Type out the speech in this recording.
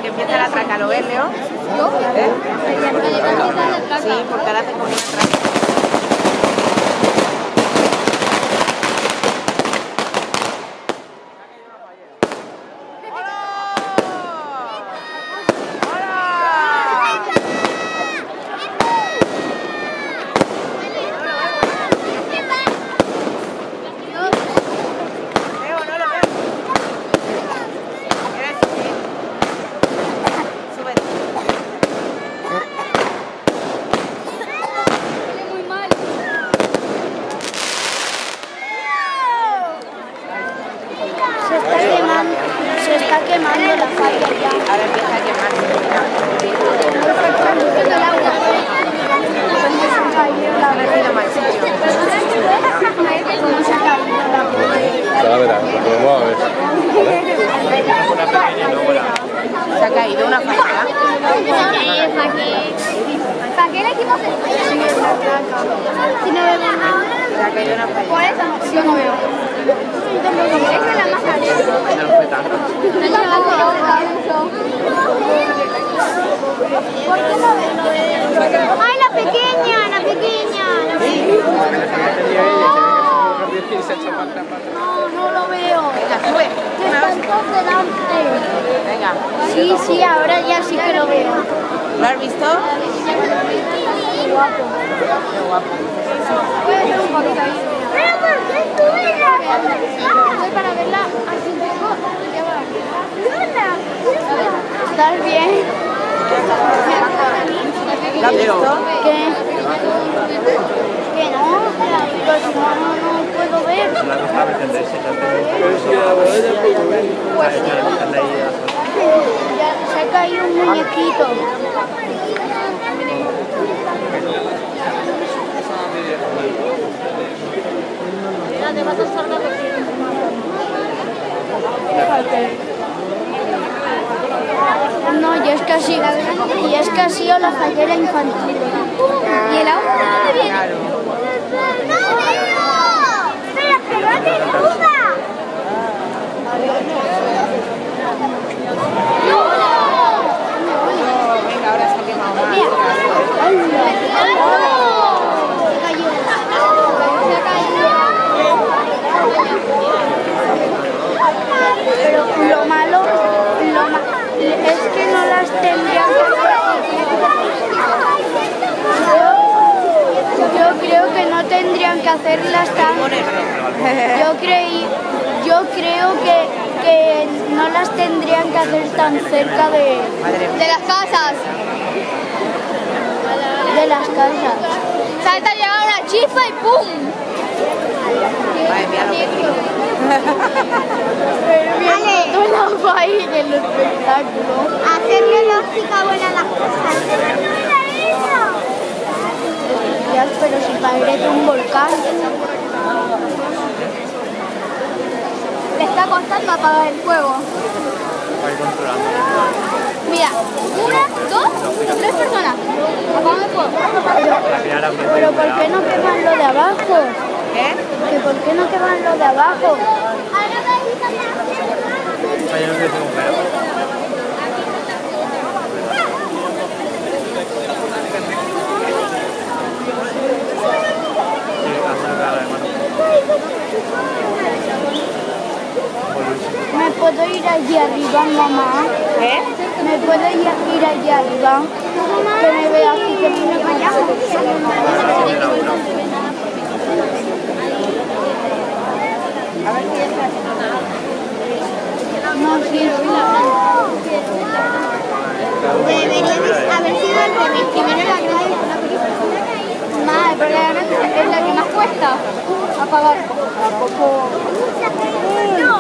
que empieza la traca, ¿lo ves, Leo? ¿Yo? ¿Eh? Sí, porque ahora te ponen una traca. Se está quemando la falla ya. Ahora empieza a quemarse. El agua. Ha metido mal sitio. ¿Cómo se ha caído el agua? Ahora verás, lo podemos a ver. Se ha caído una falla. ¿Para qué le equipo se si no vemos nada? Se ha caído una falla. Por eso yo no veo. Esa es la más grande. ¿Por qué no veo? ¡Ay, la pequeña! ¡La pequeña! No lo veo. Venga, sube. Están todos delante. Venga. Sí, ahora ya sí que lo veo. ¿Lo has visto? Qué guapo. Qué guapo. Voy a hacer un poquito ahí. ¿Pero por qué subirla? Voy para verla así un poco. ¿Estás bien? ¿Lo has visto? ¿Qué? Que no, pues no puedo ver. Ya se ha caído un muñequito. No, y es que ha sido la fallera infantil. ¿Y el agua de dónde viene? Claro. ¡Espera, que no te suba! Venga, ahora se ha quemado más. Pero lo malo es que no las tendrían que yo creo que no tendrían que hacerlas tan... Yo creo que no las tendrían que hacer tan cerca de las casas. De las casas. Salta, llega una chispa y ¡pum! Madre mía, Vale. No la ahí en el espectáculo. Hacerle lógica buena a las cosas. Pero si parece un volcán. Le está costando apagar el fuego. Mira, 1, 2, 3 personas. Apagan el fuego. Pero ¿por qué no queman lo de abajo? ¿Qué? ¿Que por qué no queman lo de abajo? ¿Me puedo ir allí arriba, mamá? ¿Qué? ¿Me puedo ir allí arriba? Que me vea así, que me vaya. No, sí. Debería haber sido el revés. Primero la clave. Madre, pero es la que más cuesta apagar. No.